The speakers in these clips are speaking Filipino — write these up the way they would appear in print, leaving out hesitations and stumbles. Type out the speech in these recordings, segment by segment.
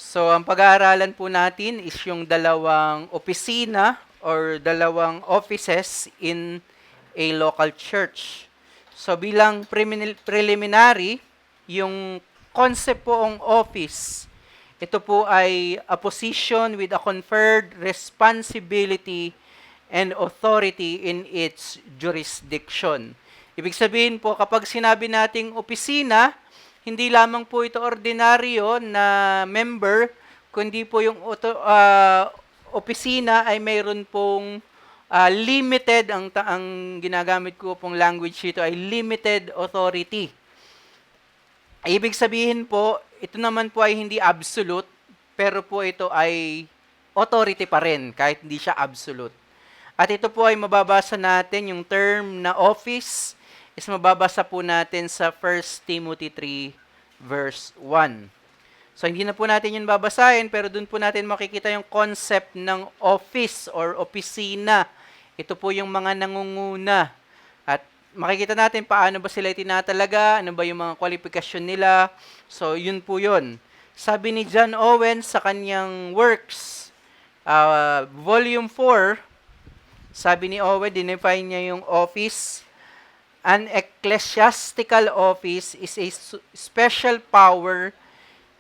So, ang pag-aaralan po natin is yung dalawang opisina or dalawang offices in a local church. So, bilang preliminary, yung concept poong office, ito po ay a position with a conferred responsibility and authority in its jurisdiction. Ibig sabihin po, kapag sinabi nating opisina, hindi lamang po ito ordinaryo na member, kundi po yung opisina ay mayroon pong limited, ang ginagamit ko pong language dito ay limited authority. Ibig sabihin po, ito naman po ay hindi absolute, pero po ito ay authority pa rin, kahit hindi siya absolute. At ito po ay mababasa natin, yung term na office, is mababasa po natin sa 1 Timothy 3 verse 1. So, hindi na po natin yun babasahin, pero dun po natin makikita yung concept ng office or opisina. Ito po yung mga nangunguna. At makikita natin paano ba sila itinatalaga, ano ba yung mga kwalifikasyon nila. So, yun po yun. Sabi ni John Owen sa kanyang works, volume 4, sabi ni Owen, dinefine niya yung office. An ecclesiastical office is a special power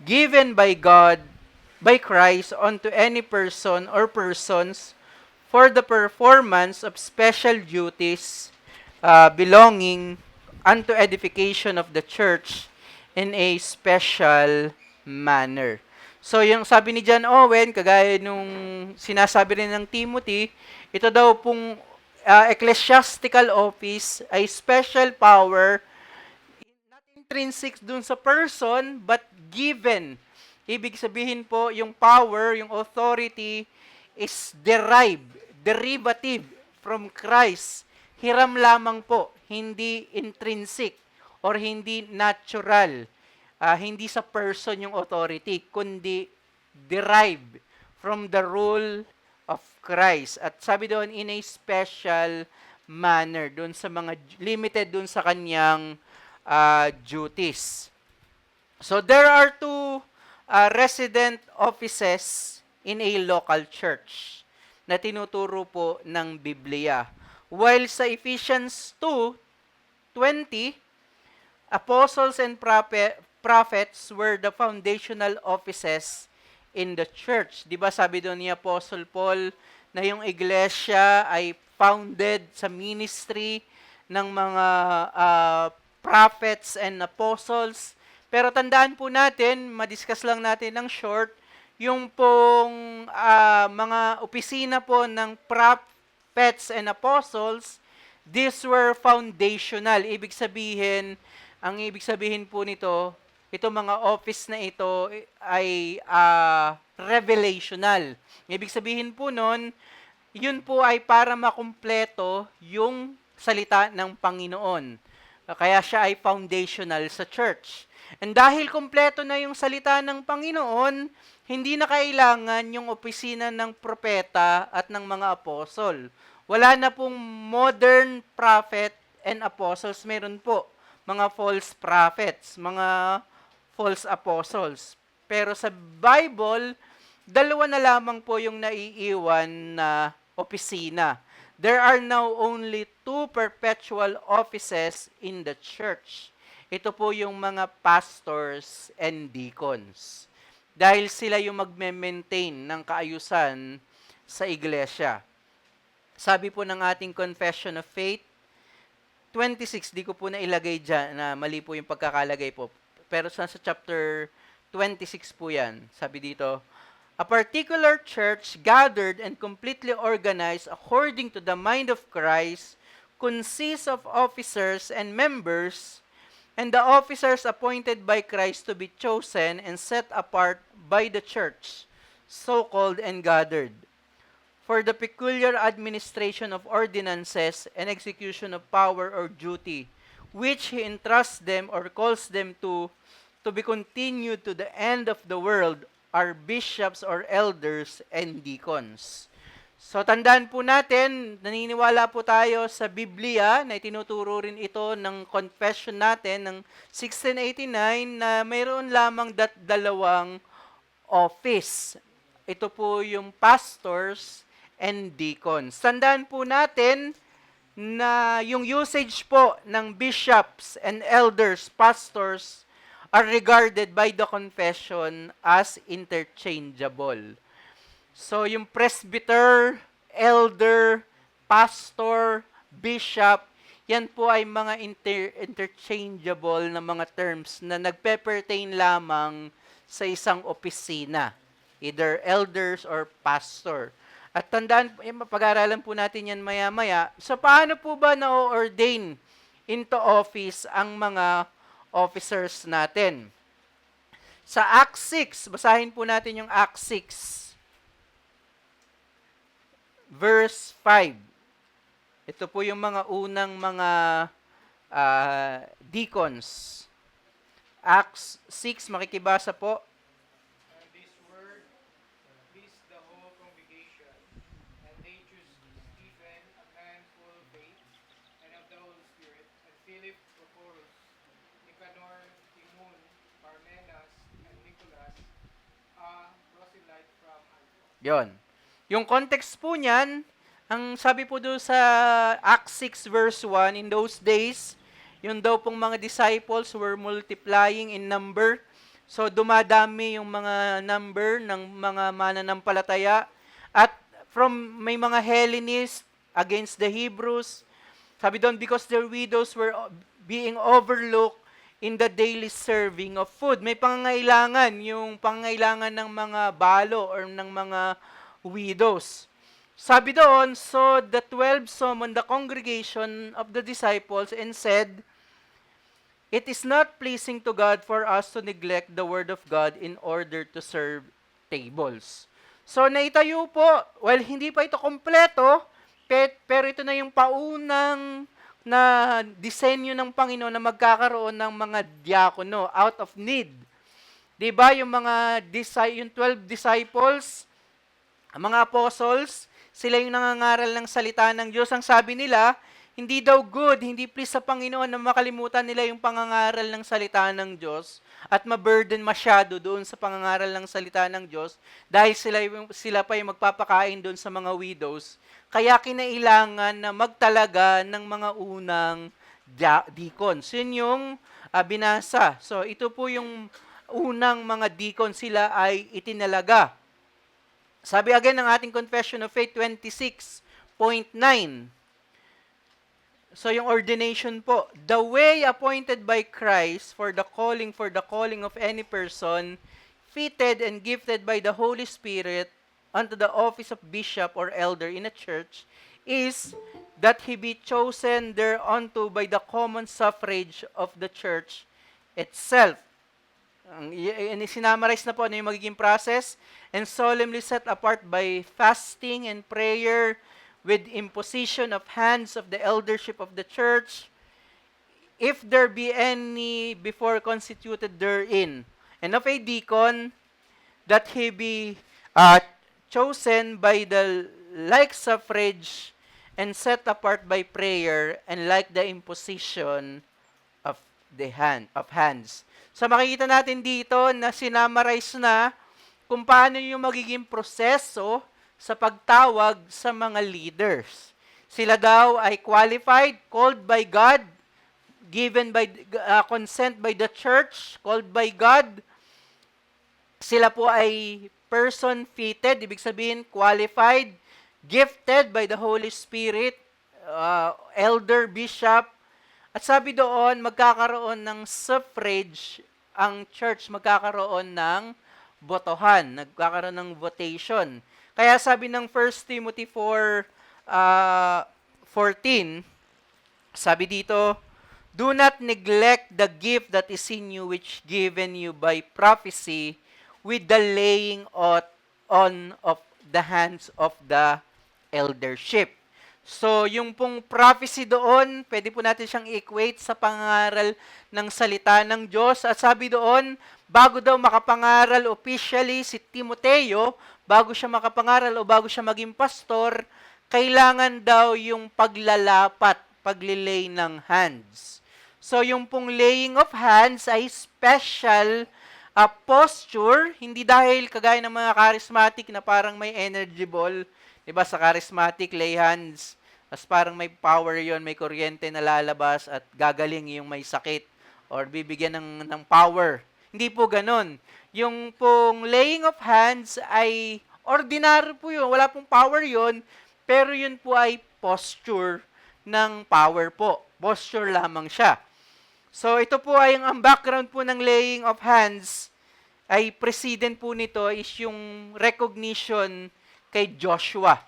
given by God, by Christ, unto any person or persons for the performance of special duties belonging unto edification of the church in a special manner. So, yung sabi ni John Owen, kagaya nung sinasabi rin ng Timothy, ito daw pong ecclesiastical office ay special power, not intrinsic dun sa person, but given. Ibig sabihin po, yung power, yung authority is derivative from Christ. Hiram lamang po, hindi intrinsic or hindi natural. Hindi sa person yung authority, kundi derived from the rule of Christ. At sabi doon, in a special manner, doon sa mga limited doon sa kanyang duties. So there are two resident offices in a local church na tinuturo po ng Biblia. While sa Ephesians 2:20, apostles and prophets were the foundational offices in the church. Di ba sabi doon ni Apostle Paul na yung iglesia ay founded sa ministry ng mga prophets and apostles. Pero tandaan po natin, madiscuss lang natin ng short, yung pong mga opisina po ng prophets and apostles, these were foundational. Ang ibig sabihin po nito, itong mga office na ito ay revelational. Ibig sabihin po nun, yun po ay para makumpleto yung salita ng Panginoon. Kaya siya ay foundational sa church. And dahil kumpleto na yung salita ng Panginoon, hindi na kailangan yung opisina ng propeta at ng mga apostol. Wala na pong modern prophet and apostles. Meron po mga false prophets, mga false apostles. Pero sa Bible, dalawa na lamang po yung naiiwan na opisina. There are now only two perpetual offices in the church. Ito po yung mga pastors and deacons. Dahil sila yung magme-maintain ng kaayusan sa iglesia. Sabi po ng ating Confession of Faith, 26, di ko po nailagay dyan, na mali po yung pagkakalagay po. Pero sa chapter 26 po yan. Sabi dito, a particular church gathered and completely organized according to the mind of Christ consists of officers and members, and the officers appointed by Christ to be chosen and set apart by the church, so-called and gathered, for the peculiar administration of ordinances and execution of power or duty, which he entrusts them or calls them to be continued to the end of the world, are bishops or elders and deacons. So tandaan po natin, naniniwala po tayo sa Biblia na itinuturo rin ito ng confession natin ng 1689 na mayroon lamang dalawang office. Ito po yung pastors and deacons. Tandaan po natin na yung usage po ng bishops and elders, pastors, are regarded by the confession as interchangeable. So, yung presbyter, elder, pastor, bishop, yan po ay mga interchangeable na mga terms na nagpe-pertain lamang sa isang opisina, either elders or pastor. At tandaan, mapag-aralan po natin yan maya-maya. So, paano po ba na-ordain into office ang mga officers natin? Sa Acts 6, basahin po natin yung Acts 6, verse 5. Ito po yung mga unang mga deacons. Acts 6, makikibasa po. This word pleased the whole congregation, and they chose Stephen, a man full of faith and of the Holy Spirit, and Philip, Prochorus, Nicanor, Timon, Parmenas, and Nicholas, a proselyte from Antioch. Yon. Yung context po niyan, ang sabi po doon sa Acts 6 verse 1, in those days, yung daw pong mga disciples were multiplying in number. So dumadami yung mga number ng mga mananampalataya. At may mga Hellenists against the Hebrews. Sabi doon, because their widows were being overlooked in the daily serving of food. May pangangailangan, yung pangangailangan ng mga balo or ng mga widows. Sabi doon, so the 12 summoned the congregation of the disciples and said, "It is not pleasing to God for us to neglect the word of God in order to serve tables." So naitayo po, well, hindi pa ito kompleto, pero ito na yung paunang na disenyo ng Panginoon na magkakaroon ng mga diakono out of need. 'Di ba yung mga yung 12 disciples, ang mga apostles, sila yung nangangaral ng salita ng Diyos. Ang sabi nila, hindi daw good, hindi please sa Panginoon na makalimutan nila yung pangangaral ng salita ng Diyos at ma-burden masyado doon sa pangangaral ng salita ng Diyos dahil sila pa yung magpapakain doon sa mga widows. Kaya kinailangan na magtalaga ng mga unang deacons. Yun yung binasa. So ito po yung unang mga deacons, sila ay itinalaga. Sabi again ng ating Confession of Faith 26.9. So yung ordination po, the way appointed by Christ for the calling of any person, fitted and gifted by the Holy Spirit unto the office of bishop or elder in a church, is that he be chosen thereunto by the common suffrage of the church itself. Sinamarize na po ano yung magiging process, and solemnly set apart by fasting and prayer, with imposition of hands of the eldership of the church, if there be any before constituted therein, and of a deacon, that he be chosen by the like suffrage, and set apart by prayer, and like the imposition of hands. So makikita natin dito na sinamarize na kung paano yung magiging proseso sa pagtawag sa mga leaders. Sila daw ay qualified, called by God, given by consent by the church, called by God. Sila po ay person fitted, ibig sabihin qualified, gifted by the Holy Spirit, elder, bishop. At sabi doon, magkakaroon ng suffrage, ang church magkakaroon ng botohan, nagkakaroon ng votation. Kaya sabi ng 1 Timothy 4:14, sabi dito, "Do not neglect the gift that is in you, which given you by prophecy, with the laying on of the hands of the eldership." So, yung pong prophecy doon, pwede po natin siyang equate sa pangaral ng salita ng Diyos. At sabi doon, bago daw makapangaral officially si Timoteo, bago siya makapangaral o bago siya maging pastor, kailangan daw yung paglalapat, paglilay ng hands. So, yung pong laying of hands ay special Posture, hindi dahil kagaya ng mga charismatic na parang may energy ball. Diba sa charismatic, lay hands. Tapos parang may power yon, may kuryente na lalabas at gagaling yung may sakit or bibigyan ng power. Hindi po ganun. Yung pong laying of hands ay ordinary po yun. Wala pong power yon, pero yun po ay posture ng power po. Posture lamang siya. So ito po ay ang background po ng laying of hands ay precedent po nito is yung recognition kay Joshua.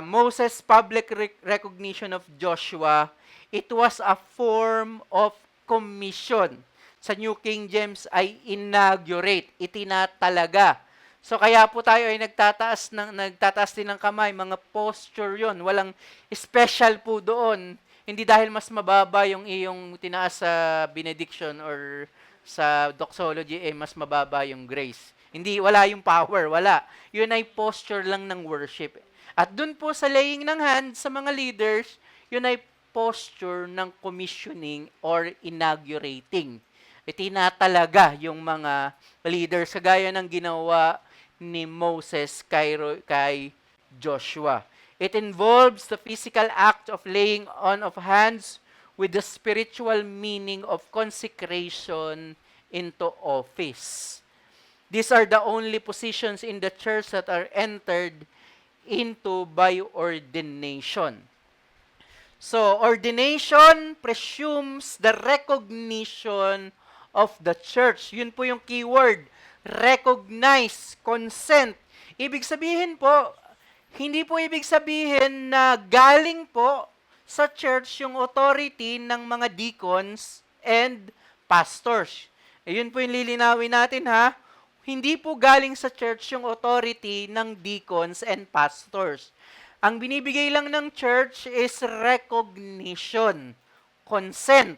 Moses' public recognition of Joshua, it was a form of commission. Sa New King James ay inaugurate, itinatalaga. So kaya po tayo ay nagtataas din ng kamay, mga posture yon. Walang special po doon. Hindi dahil mas mababa yung iyong tinaas sa benediction or sa doxology, mas mababa yung grace. Hindi, wala yung power, wala. Yun ay posture lang ng worship. At dun po sa laying ng hands sa mga leaders, yun ay posture ng commissioning or inaugurating. Itinatalaga yung mga leaders kagaya ng ginawa ni Moses kay Joshua. It involves the physical act of laying on of hands with the spiritual meaning of consecration into office. These are the only positions in the church that are entered into by ordination. So, ordination presumes the recognition of the church. Yun po yung keyword. Recognize, consent. Ibig sabihin po, hindi po ibig sabihin na galing po sa church yung authority ng mga deacons and pastors. Yun po yung lilinawin natin ha. Hindi po galing sa church yung authority ng deacons and pastors. Ang binibigay lang ng church is recognition, consent.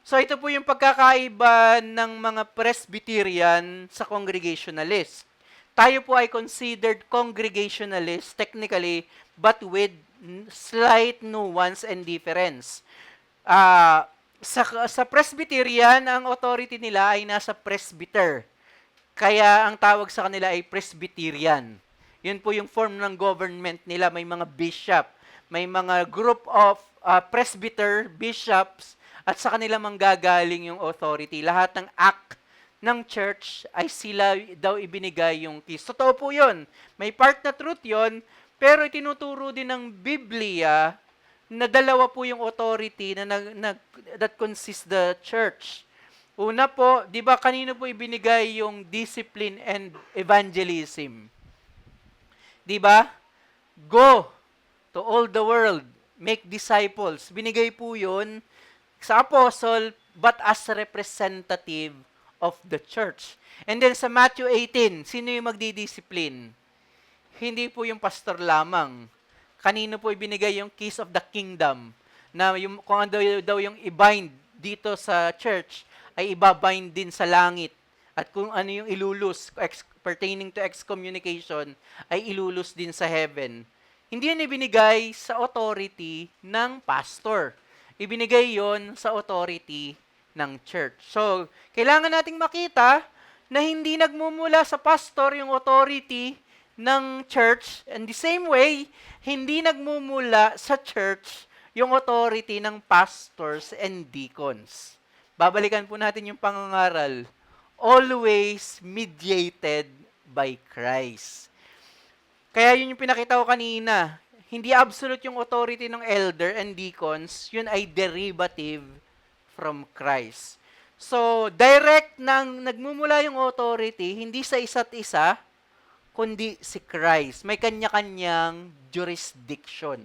So ito po yung pagkakaiba ng mga Presbyterian sa Congregationalist. Tayo po ay considered Congregationalist technically, but with slight nuance and difference. Sa Presbyterian, ang authority nila ay nasa presbyter. Kaya ang tawag sa kanila ay Presbyterian. Yun po yung form ng government nila. May mga bishop, may mga group of presbyter, bishops, at sa kanila manggagaling yung authority. Lahat ng act ng church ay sila daw ibinigay yung keys. Totoo po yun. May part na truth yun, pero itinuturo din ng Biblia na dalawa po yung authority that consists the church. Una po, di ba kanino po ibinigay yung discipline and evangelism? Di ba? Go to all the world, make disciples. Binigay po yun sa apostle, but as representative of the church. And then sa Matthew 18, sino yung magdidiscipline? Hindi po yung pastor lamang. Kanino po ibinigay yung keys of the kingdom? Na yung, kung ano daw yung i-bind dito sa church, ay ibabind din sa langit. At kung ano yung ilulus, pertaining to excommunication, ay ilulus din sa heaven. Hindi yan ibinigay sa authority ng pastor. Ibinigay yon sa authority ng church. So, kailangan nating makita na hindi nagmumula sa pastor yung authority ng church. And the same way, hindi nagmumula sa church yung authority ng pastors and deacons. Babalikan po natin yung pangangaral. Always mediated by Christ. Kaya yun yung pinakita ko kanina. Hindi absolute yung authority ng elder and deacons. Yun ay derivative from Christ. So, direct nang nagmumula yung authority, hindi sa isa't isa, kundi si Christ. May kanya-kanyang jurisdiction.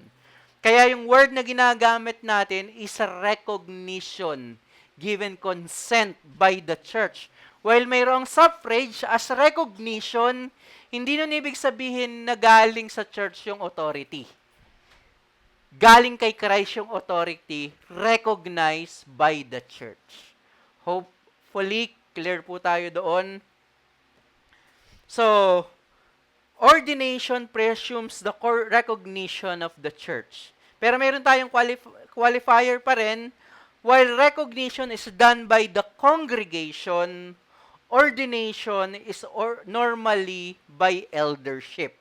Kaya yung word na ginagamit natin is a recognition, given consent by the church. While mayroong suffrage as recognition, hindi nun ibig sabihin na galing sa church yung authority. Galing kay Christ yung authority, recognized by the church. Hopefully, clear po tayo doon. So, ordination presumes the recognition of the church. Pero meron tayong qualifier pa rin, while recognition is done by the congregation, ordination is normally by eldership.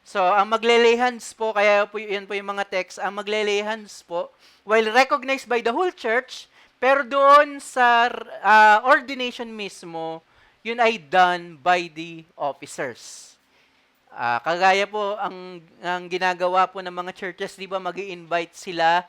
So, ang magle-lay hands po, kaya po yun po yung mga text, ang magle-lay hands po, while recognized by the whole church, pero doon sa ordination mismo, yun ay done by the officers. Kagaya po, ang ginagawa po ng mga churches, di ba, mag-i-invite sila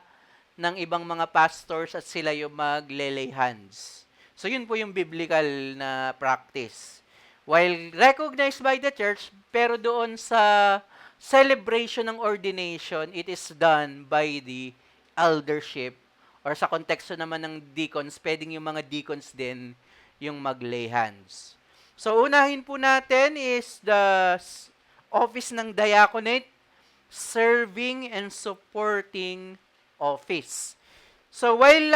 ng ibang mga pastors at sila yung magle-lay hands. So, yun po yung biblical na practice. While recognized by the church, pero doon sa celebration ng ordination, it is done by the eldership or sa konteksto naman ng deacons, pwedeng yung mga deacons din yung mag-lay hands. So, unahin po natin is the office ng diaconate, serving and supporting office. So, while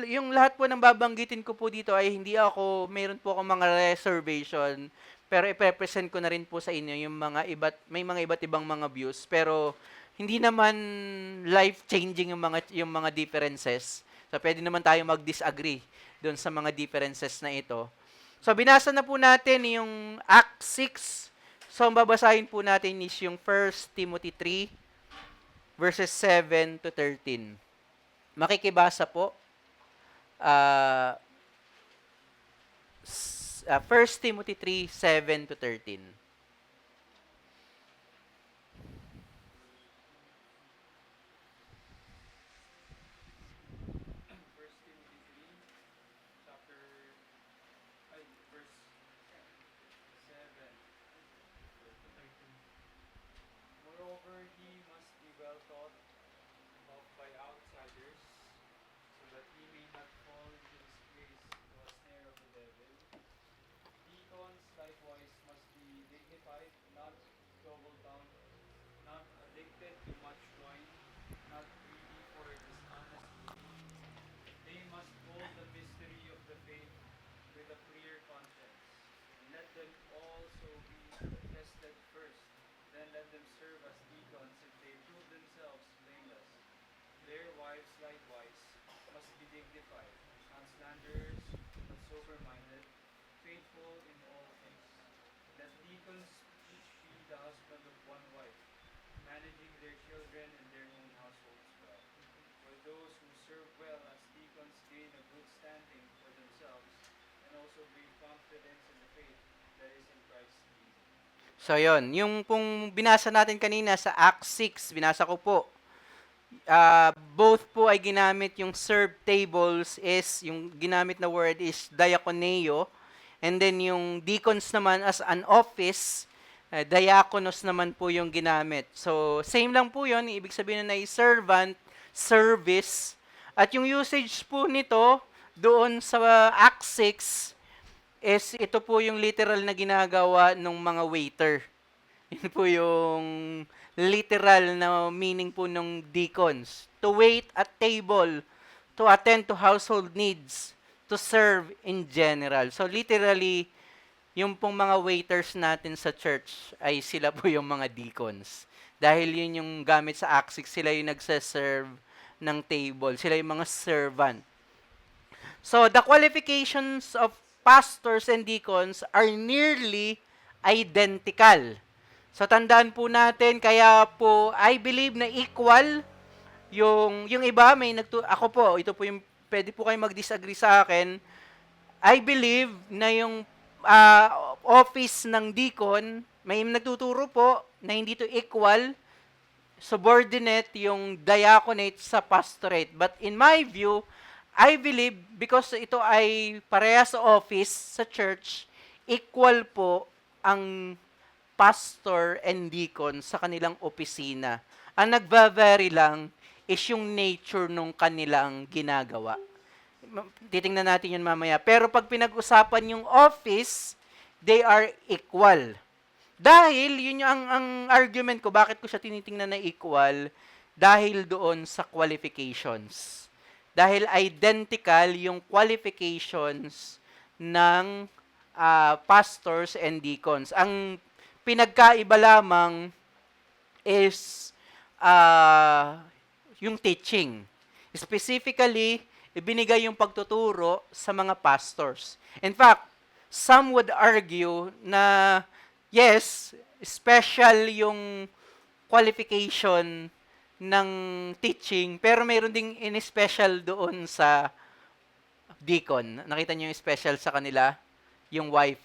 yung lahat po ng babanggitin ko po dito ay hindi ako, mayroon po akong mga reservation, pero ipe-present ko na rin po sa inyo yung may mga iba't ibang mga views, pero hindi naman life-changing yung mga differences. So, pwede naman tayo mag-disagree doon sa mga differences na ito. So, binasa na po natin yung Act 6. So, ang babasahin po natin is yung 1 Timothy 3, verses 7 to 13. Makikibasa po. 1 Timothy 3, 7 to 13. First Timothy 3, chapter, verse 7 to 13. Moreover, he must be well taught of by outsiders, so that he may not fall into disgrace to a snare of the devil. Deacons likewise must be dignified, not double-tongued, not addicted to much wine, not greedy for dishonest gain. They must hold the mystery of the faith with a clear conscience. And let them also be tested first. Then let them serve as deacons if they prove themselves blameless. Their wives likewise must be dignified, not slanderers, but sober-minded, faithful in all things. Let deacons each be the husband of one wife, managing their children and their own households well. For those who serve well as deacons gain a good standing for themselves, and also bring confidence in the faith that is in Christ Jesus. So, yon, yung pong binasa natin kanina sa Act 6, binasa ko po. Both po ay ginamit yung serve tables is, yung ginamit na word is diakoneo. And then yung deacons naman as an office, diakonos naman po yung ginamit. So, same lang po yon, ibig sabihin na ay servant, service. At yung usage po nito, doon sa Act 6, is ito po yung literal na ginagawa ng mga waiter. Yun po yung literal na meaning po ng deacons. To wait at table, to attend to household needs, to serve in general. So literally, yung pong mga waiters natin sa church ay sila po yung mga deacons. Dahil yun yung gamit sa Acts 6, sila yung nagsaserve ng table. Sila yung mga servant. So the qualifications of pastors and deacons are nearly identical. So tandaan po natin, kaya po I believe na equal yung iba ako po, ito po yung pwede po kayo mag-disagree sa akin. I believe na yung office ng deacon, may nagtuturo po na hindi to equal, subordinate yung diaconate sa pastorate. But in my view, I believe, because ito ay parehas sa office, sa church, equal po ang pastor and deacon sa kanilang opisina. Ang nagva-vary lang is yung nature nung kanilang ginagawa. Titingnan natin yun mamaya. Pero pag pinag-usapan yung office, they are equal. Dahil, yun yung ang argument ko, bakit ko siya tinitingnan na equal, dahil doon sa qualifications. Dahil identical yung qualifications ng pastors and deacons. Ang pinagkaiba lamang is yung teaching. Specifically, ibinigay yung pagtuturo sa mga pastors. In fact, some would argue na yes, special yung qualification ng teaching, pero mayroon ding in-special doon sa deacon. Nakita niyo yung special sa kanila? Yung wife.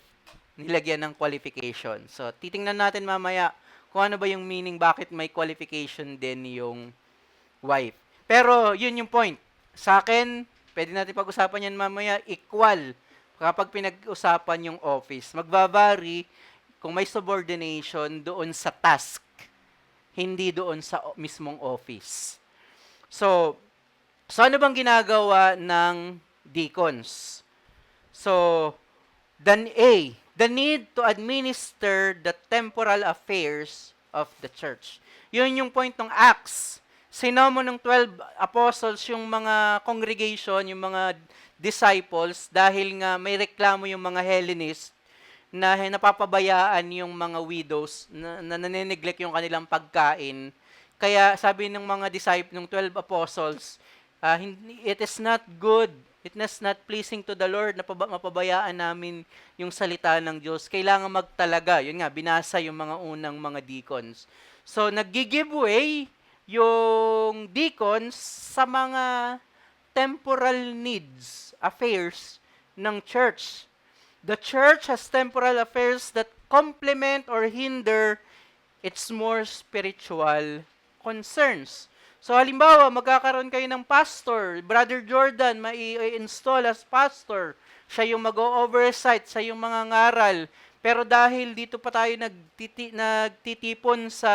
Nilagyan ng qualification. So, titingnan natin mamaya kung ano ba yung meaning, bakit may qualification din yung wife. Pero, yun yung point. Sa akin, pwede natin pag-usapan yan mamaya, equal kapag pinag-usapan yung office. Magbavari kung may subordination doon sa task, hindi doon sa mismong office. So ano bang ginagawa ng deacons? So, the need to administer the temporal affairs of the church. Yun yung point ng Acts. Sinamo ng 12 apostles yung mga congregation, yung mga disciples, dahil nga may reklamo yung mga Hellenists na napapabayaan yung mga widows, na nanineglect yung kanilang pagkain. Kaya sabi ng mga disciples, ng 12 apostles, it is not good, it is not pleasing to the Lord na mapabayaan namin yung salita ng Diyos. Kailangan magtalaga. Yun nga, binasa yung mga unang mga deacons. So, nag-give way yung deacons sa mga temporal needs, affairs ng church. The church has temporal affairs that complement or hinder its more spiritual concerns. So halimbawa, magkakaroon kayo ng pastor, Brother Jordan, mai-install as pastor. Siya yung mag-oversight sa yung mga ngaral. Pero dahil dito pa tayo nagtitipon sa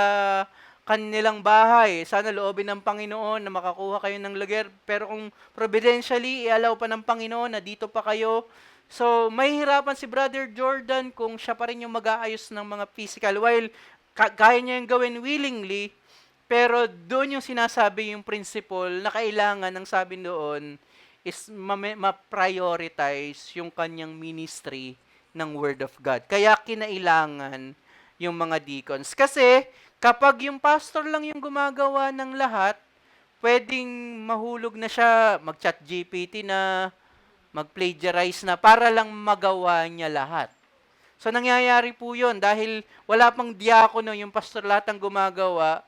kanilang bahay, sana loobin ng Panginoon na makakuha kayo ng lugar. Pero kung providentially, i-allow pa ng Panginoon na dito pa kayo, so mahihirapan si Brother Jordan kung siya pa rin yung mag-aayos ng mga physical. While kaya niya yung gawin willingly, pero doon yung sinasabi yung principle na kailangan, ang sabi doon, is ma-prioritize yung kanyang ministry ng Word of God. Kaya kinailangan yung mga deacons. Kasi kapag yung pastor lang yung gumagawa ng lahat, pwedeng mahulog na siya, mag-chat GPT na, mag-plagiarize na, para lang magawa niya lahat. So nangyayari po yun dahil wala pang diakono, yung pastor lahat ang gumagawa,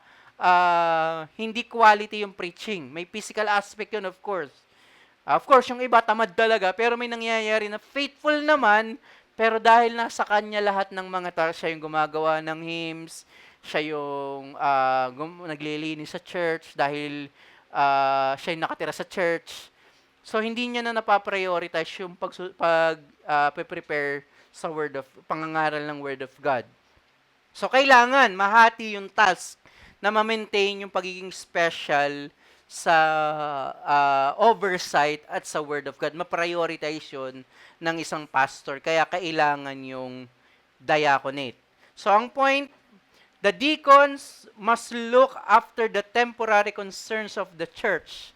hindi quality yung preaching. May physical aspect yun, of course. Of course, yung iba tamad talaga, pero may nangyayari na faithful naman, pero dahil nasa kanya lahat ng mga tao, siya yung gumagawa ng hymns, siya yung naglilinis sa church dahil siya yung nakatira sa church. So, hindi niya na napaprioritize yung prepare sa pangangaral ng Word of God. So, kailangan mahati yung task na ma-maintain yung pagiging special sa oversight at sa Word of God. Ma-prioritize yun ng isang pastor. Kaya kailangan yung diaconate. So, ang point, the deacons must look after the temporary concerns of the church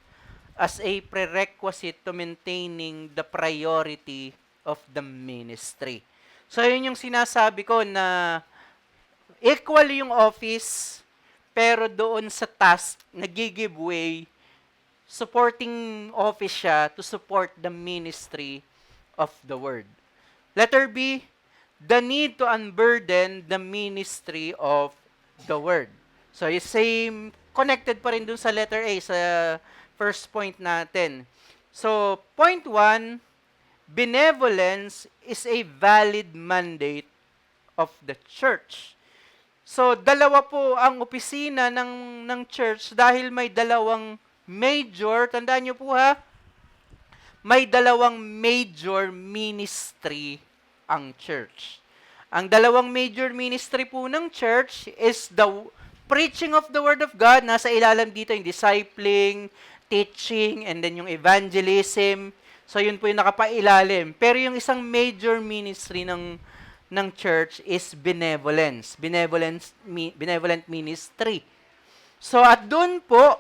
as a prerequisite to maintaining the priority of the ministry. So, yun yung sinasabi ko na equal yung office, pero doon sa task, nag-give way, supporting office siya to support the ministry of the word. Letter B, the need to unburden the ministry of the word. So, yung same, connected pa rin dun sa letter A, sa first point natin. So, point 1, benevolence is a valid mandate of the church. So, dalawa po ang opisina ng church dahil may dalawang major, tandaan niyo po ha, may dalawang major ministry ang church. Ang dalawang major ministry po ng church is the preaching of the Word of God, nasa ilalim dito yung discipling, teaching, and then yung evangelism. So, yun po yung nakapailalim. Pero yung isang major ministry ng church is benevolence. Benevolent ministry. So, at doon po,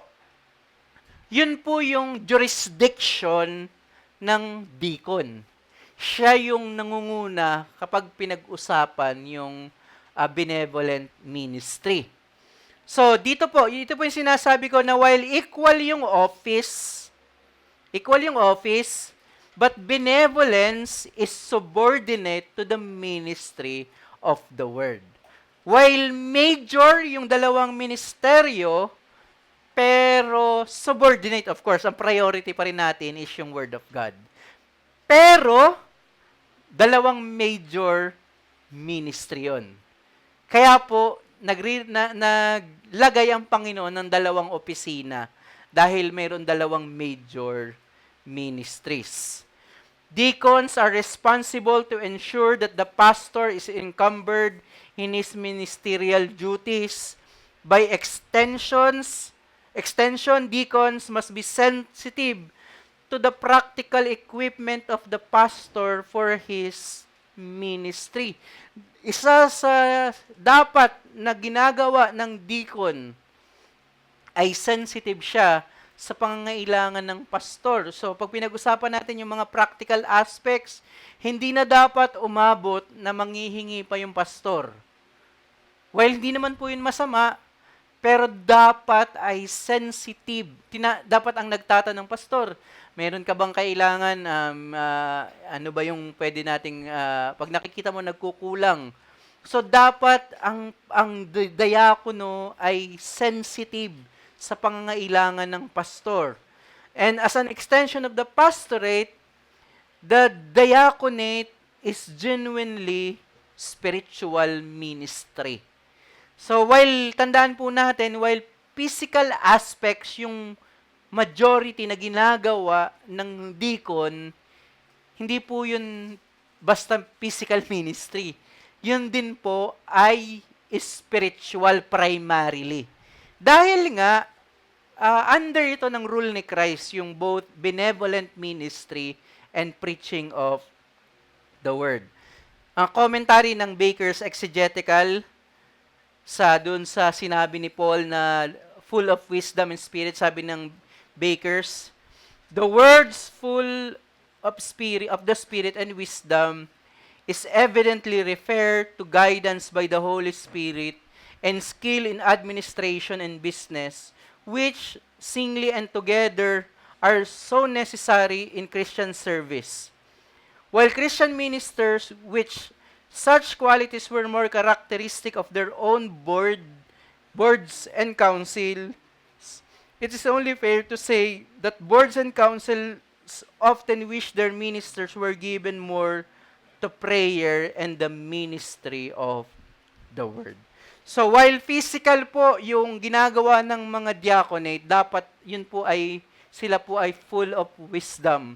yun po yung jurisdiction ng deacon. Siya yung nangunguna kapag pinag-usapan yung benevolent ministry. So, ito po yung sinasabi ko na while equal yung office, Equal yung office, but benevolence is subordinate to the ministry of the word. While major yung dalawang ministeryo, pero subordinate, of course, ang priority pa rin natin is yung word of God. Pero, dalawang major ministry yun. Kaya po, naglagay ang Panginoon ng dalawang opisina dahil mayroon dalawang major ministries. Deacons are responsible to ensure that the pastor is encumbered in his ministerial duties. By extension, deacons must be sensitive to the practical equipment of the pastor for his ministry. Isa sa dapat na ginagawa ng deacon ay sensitive siya sa pangangailangan ng pastor. So, pag pinag-usapan natin yung mga practical aspects, hindi na dapat umabot na manghihingi pa yung pastor. While hindi naman po yun masama, pero dapat ay sensitive. Dapat ang nagtatanong, pastor, meron ka bang kailangan, ano ba yung pwede nating, pag nakikita mo nagkukulang. So, dapat ang diakono ay sensitive sa pangangailangan ng pastor. And as an extension of the pastorate, the diaconate is genuinely spiritual ministry. So while tandaan po natin, while physical aspects yung majority na ginagawa ng deacon, hindi po yun basta physical ministry. Yun din po ay spiritual primarily. Dahil nga, under ito ng rule ni Christ, yung both benevolent ministry and preaching of the word. Ang commentary ng Baker's exegetical doon sa sinabi ni Paul na full of wisdom and spirit, sabi ng Baker's, the words full of the spirit and wisdom is evidently referred to guidance by the Holy Spirit and skill in administration and business, which singly and together are so necessary in Christian service. While Christian ministers, which such qualities were more characteristic of their own boards and councils, it is only fair to say that boards and councils often wish their ministers were given more to prayer and the ministry of the word. So while physical po yung ginagawa ng mga diaconate, dapat sila po ay full of wisdom.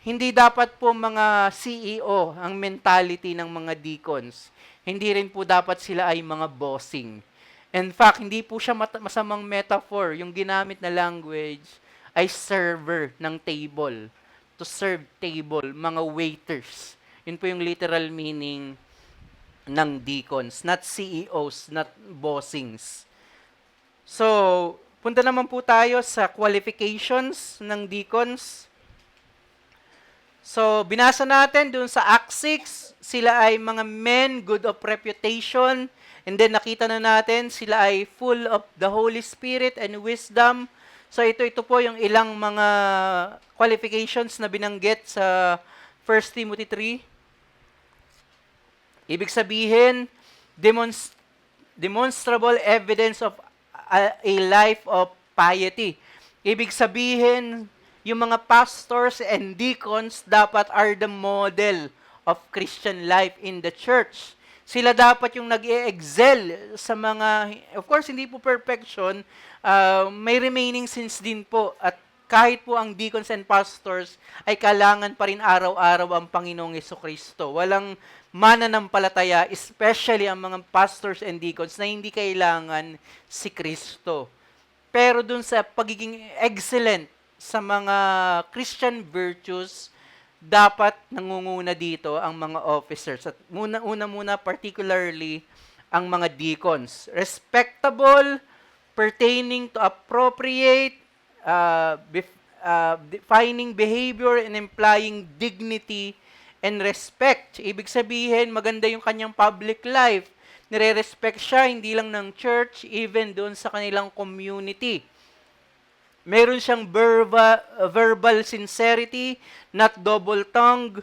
Hindi dapat po mga CEO ang mentality ng mga deacons. Hindi rin po dapat sila ay mga bossing. In fact, hindi po siya masamang metaphor. Yung ginamit na language ay server ng table. To serve table, mga waiters. Yun po yung literal meaning ng deacons, not CEOs, not bossings. So, punta naman po tayo sa qualifications ng deacons. So, binasa natin dun sa Acts 6, sila ay mga men, good of reputation, and then nakita na natin, sila ay full of the Holy Spirit and wisdom. So, ito po yung ilang mga qualifications na binanggit sa 1 Timothy 3. Ibig sabihin, demonstrable evidence of a life of piety. Ibig sabihin, yung mga pastors and deacons dapat are the model of Christian life in the church. Sila dapat yung nag-excel sa mga, of course, hindi po perfection, may remaining sins din po. At kahit po ang deacons and pastors ay kailangan pa rin araw-araw ang Panginoong Jesucristo. Walang mananampalataya, especially ang mga pastors and deacons na hindi kailangan si Kristo. Pero dun sa pagiging excellent sa mga Christian virtues, dapat nangunguna dito ang mga officers. At una particularly ang mga deacons. Respectable, pertaining to appropriate, defining behavior and implying dignity and respect. Ibig sabihin, maganda yung kanyang public life. Nire-respect siya, hindi lang ng church, even doon sa kanilang community. Meron siyang verbal sincerity, not double-tongued,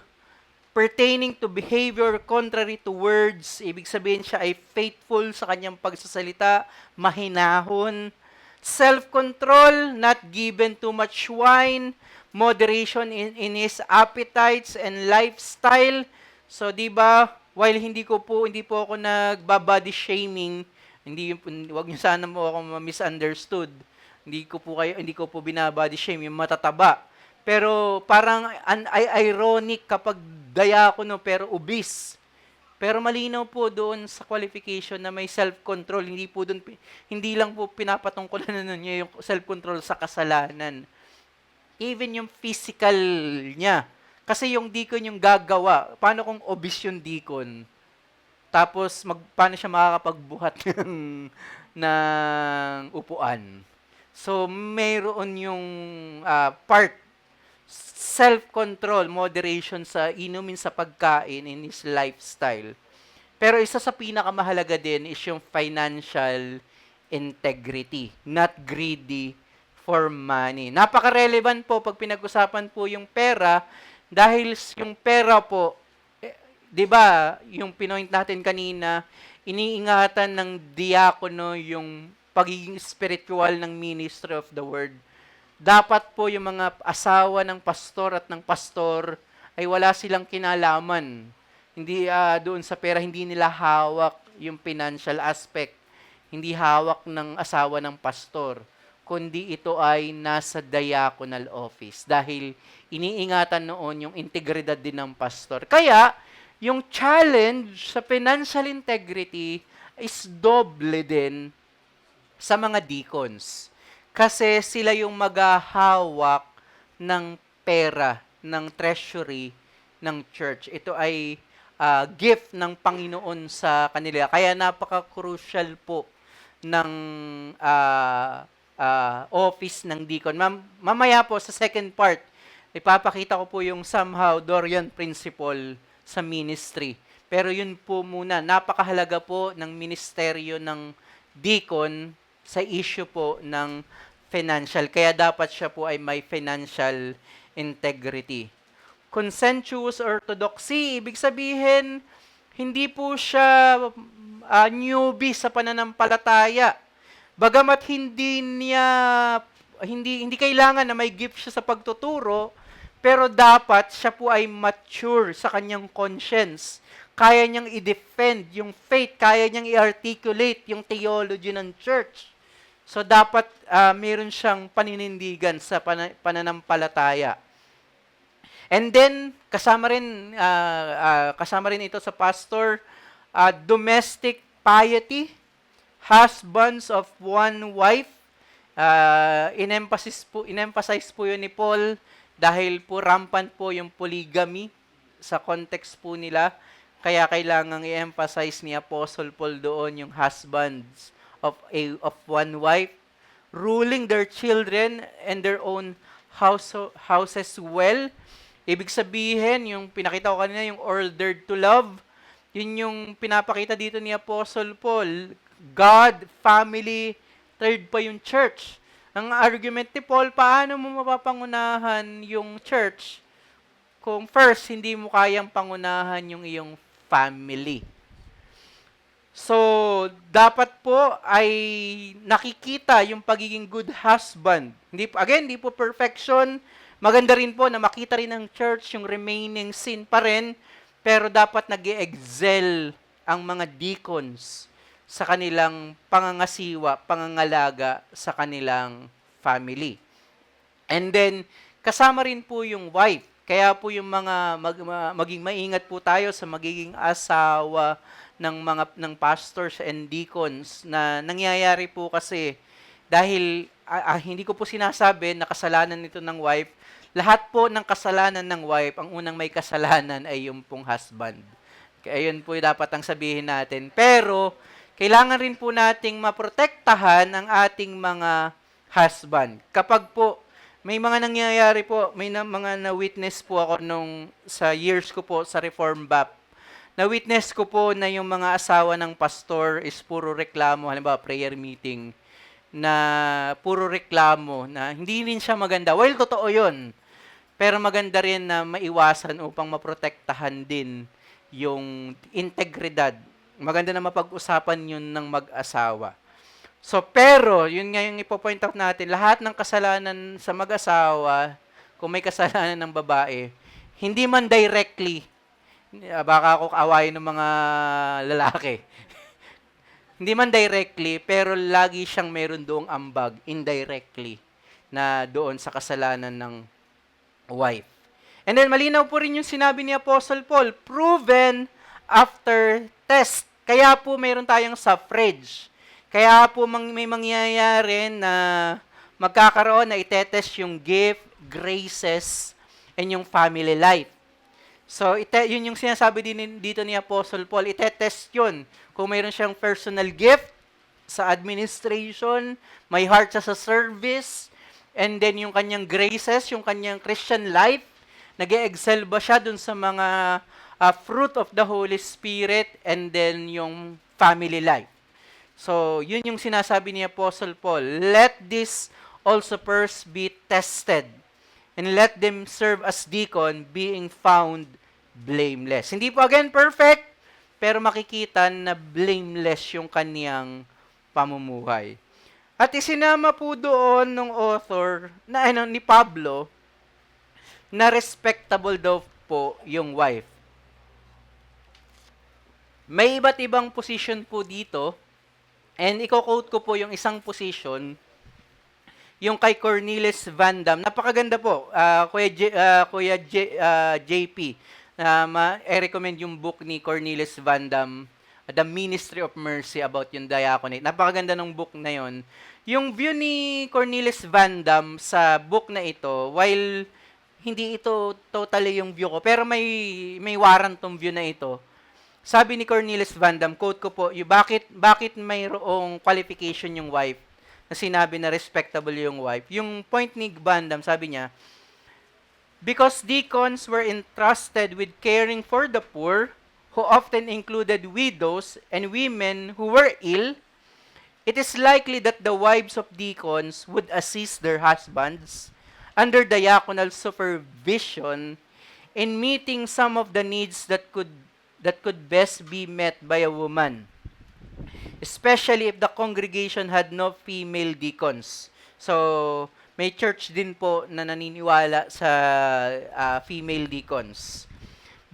pertaining to behavior contrary to words. Ibig sabihin siya ay faithful sa kanyang pagsasalita, mahinahon. Self-control, not given too much wine, moderation in his appetites and lifestyle. So, di ba, while hindi po ako nagbabody shaming, wag niyo sana mo ako misunderstood. Hindi ko po binabody shame yung matataba. Pero parang ironic kapag diakono pero obese. Pero malinaw po doon sa qualification na may self-control. Hindi lang po pinapatungkulan na niya yung self-control sa kasalanan. Even yung physical niya. Kasi yung deacon yung gagawa. Paano kung obese yung deacon? Tapos, paano siya makakapagbuhat ng upuan? So, mayroon yung part, self-control, moderation sa inumin sa pagkain in his lifestyle. Pero isa sa pinakamahalaga din is yung financial integrity, not greedy for money. Napaka-relevant po pag pinag-usapan po yung pera dahil yung pera po, 'di ba, yung pinoint natin kanina, iniingatan ng diakono yung pagiging spiritual ng ministry of the word. Dapat po yung mga asawa ng pastor at ng pastor ay wala silang kinalaman. Hindi doon sa pera, hindi nila hawak yung financial aspect. Hindi hawak ng asawa ng pastor, kundi ito ay nasa diaconal office dahil iniingatan noon yung integridad din ng pastor. Kaya, yung challenge sa financial integrity is doble din sa mga deacons. Kasi sila yung maghahawak ng pera, ng treasury ng church. Ito ay gift ng Panginoon sa kanila. Kaya napaka-crucial po ng office ng deacon. Mamaya po sa second part, ipapakita ko po yung somehow Dorian principle sa ministry. Pero yun po muna, napakahalaga po ng ministeryo ng deacon sa issue po ng financial. Kaya dapat siya po ay may financial integrity. Conscientious orthodoxy, ibig sabihin, hindi po siya newbie sa pananampalataya. Bagamat hindi kailangan na may gift siya sa pagtuturo, pero dapat siya po ay mature sa kanyang conscience. Kaya niyang i-defend yung faith, kaya niyang i-articulate yung theology ng church. So, dapat meron siyang paninindigan sa pananampalataya. And then, kasama rin ito sa pastor, domestic piety, husbands of one wife. In-emphasize po yun ni Paul dahil po rampant po yung polygamy sa context po nila. Kaya kailangang i-emphasize ni Apostle Paul doon yung husbands of one wife, ruling their children and their own houses well. Ibig sabihin, yung pinakita ko kanina, yung ordered to love, yun yung pinapakita dito ni Apostle Paul. God, family, third pa yung church. Ang argument ni Paul, paano mo mapapangunahan yung church kung first, hindi mo kayang pangunahan yung iyong family? So, dapat po ay nakikita yung pagiging good husband. Hindi po perfection. Maganda rin po na makita rin ng church yung remaining sin pa rin, pero dapat nag-excel ang mga deacons sa kanilang pangangasiwa, pangangalaga sa kanilang family. And then, kasama rin po yung wife. Kaya po yung maging maingat po tayo sa magiging asawa ng pastors and deacons na nangyayari po kasi dahil hindi ko po sinasabi na kasalanan nito ng wife. Lahat po ng kasalanan ng wife, ang unang may kasalanan ay yung pong husband. Kaya yun po dapat ang sabihin natin. Pero, kailangan rin po nating maprotektahan ang ating mga husband. Kapag po, may mga nangyayari po, may mga na-witness po ako sa years ko po sa Reform Bap. Na-witness ko po na yung mga asawa ng pastor is puro reklamo, halimbawa prayer meeting, na puro reklamo na hindi rin siya maganda. Well, totoo yun. Pero maganda rin na maiwasan upang maprotektahan din yung integridad. Maganda na mapag-usapan yun ng mag-asawa. So, pero, yun nga yung ipo-point out natin, lahat ng kasalanan sa mag-asawa, kung may kasalanan ng babae, hindi man directly, baka ako kaawayin ng mga lalaki, hindi man directly, pero lagi siyang meron doong ambag, indirectly, na doon sa kasalanan ng wife. And then, malinaw po rin yung sinabi ni Apostle Paul, proven after test. Kaya po meron tayong suffrage. Kaya po may mangyayari na magkakaroon na itetest yung gift, graces, and yung family life. So, yun yung sinasabi din dito ni Apostle Paul. Itetest yun. Kung mayroon siyang personal gift sa administration, may heart siya sa service, and then yung kanyang graces, yung kanyang Christian life, nag-excel ba siya dun sa mga fruit of the Holy Spirit, and then yung family life. So, yun yung sinasabi ni Apostle Paul. Let this also first be tested, and let them serve as deacon, being found blameless. Hindi po again perfect, pero makikita na blameless yung kaniyang pamumuhay. At isinama po doon ng author, ni Pablo, na respectable daw po yung wife. May iba't ibang position po dito, and i-quote ko po yung isang position, yung kay Cornelius Van Dam. Napakaganda po, Kuya JP. I-recommend yung book ni Cornelius Van Dam, The Ministry of Mercy, about yung diaconate. Napakaganda ng book na yon. Yung view ni Cornelius Van Dam sa book na ito, while hindi ito totally yung view ko, pero may warrant tong view na ito. Sabi ni Cornelius Van Dam, quote ko po, bakit mayroong qualification yung wife, na sinabi na respectable yung wife. Yung point ni Van Dam, sabi niya, because deacons were entrusted with caring for the poor, who often included widows and women who were ill, it is likely that the wives of deacons would assist their husbands under diaconal supervision in meeting some of the needs that could best be met by a woman, especially if the congregation had no female deacons. So, may church din po na naniniwala sa female deacons.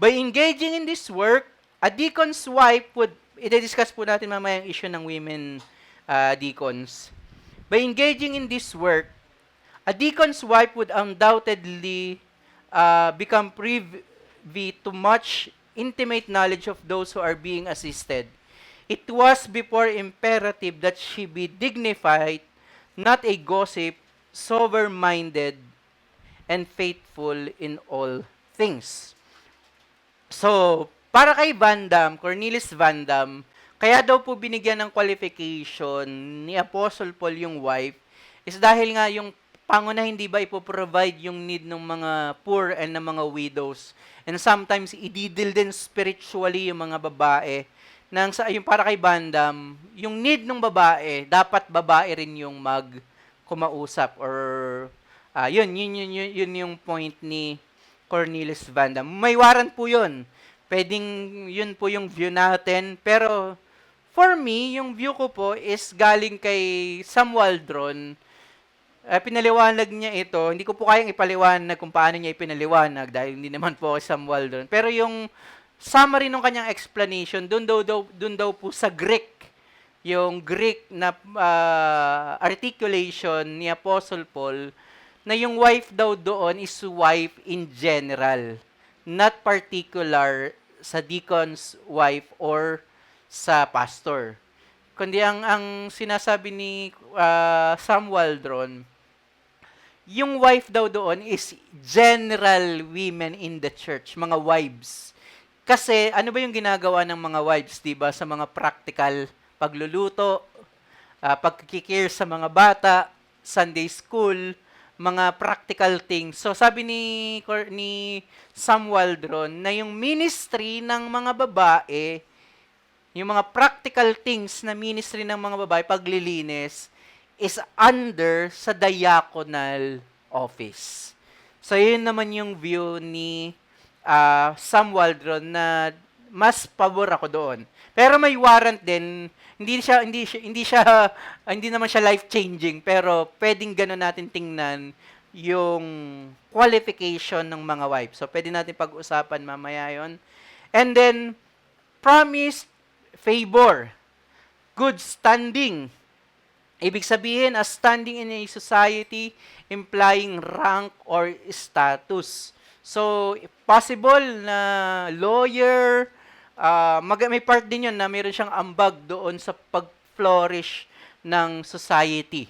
By engaging in this work, a deacon's wife would, i-discuss po natin mamaya yung issue ng women deacons. By engaging in this work, a deacon's wife would undoubtedly become privy to much intimate knowledge of those who are being assisted. It was before imperative that she be dignified, not a gossip, sober-minded, and faithful in all things. So, para kay Van Dam, Cornelius Van Dam, kaya daw po binigyan ng qualification ni Apostle Paul yung wife, is dahil nga yung pangunahin hindi ba ipoprovide yung need ng mga poor and ng mga widows. And sometimes, ididil din spiritually yung mga babae. Yung para kay Van Dam, yung need ng babae, dapat babae rin yung kumausap. Or, yun yung point ni Cornelius Van Dam. May warrant po yun. Pwedeng yun po yung view natin. Pero, for me, yung view ko po is galing kay Sam Waldron. Pinaliwanag niya ito. Hindi ko po kayang ipaliwanag kung paano niya ipinaliwanag dahil hindi naman po ako Sam Waldron. Pero yung summary ng kanyang explanation, doon daw po sa Greek, yung Greek na articulation ni Apostle Paul, na yung wife daw doon is wife in general, not particular sa deacon's wife or sa pastor. Kundi ang sinasabi ni Sam Waldron, yung wife daw doon is general women in the church, mga wives. Kasi ano ba yung ginagawa ng mga wives, 'di ba, sa mga practical pagluluto, pagkikicare sa mga bata, Sunday school, mga practical things. So sabi ni Sam Waldron na yung ministry ng mga babae, yung mga practical things na ministry ng mga babae, paglilinis, is under sa diaconal office. So, yun naman yung view ni Sam Waldron na mas pabor ako doon. Pero may warrant din. Hindi naman siya life-changing, pero pwedeng gano'n natin tingnan yung qualification ng mga wife. So, pwede natin pag-usapan mamaya yon. And then, promised favor, good standing. Ibig sabihin, a standing in a society implying rank or status. So, possible na lawyer, may part din yun na mayroon siyang ambag doon sa pag-flourish ng society.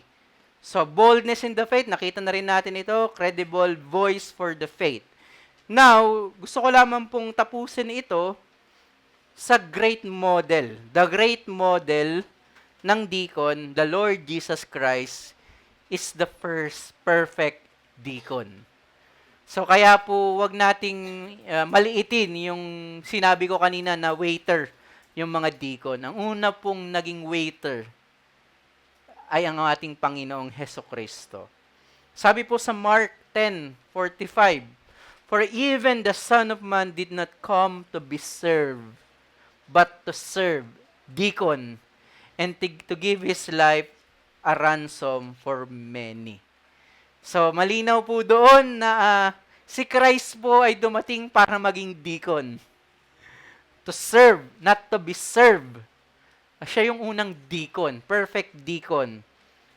So, boldness in the faith, nakita na rin natin ito, credible voice for the faith. Now, gusto ko lamang pong tapusin ito sa great model. The great model ng deacon, the Lord Jesus Christ, is the first perfect deacon. So kaya po wag nating maliitin yung sinabi ko kanina na waiter, yung mga deacon. Ang una pong naging waiter ay ang ating Panginoong Hesukristo. Sabi po sa Mark 10:45, "For even the Son of Man did not come to be served, but to serve," deacon, "and to give His life a ransom for many." So, malinaw po doon na si Christ po ay dumating para maging deacon. To serve, not to be served. Siya yung unang deacon, perfect deacon.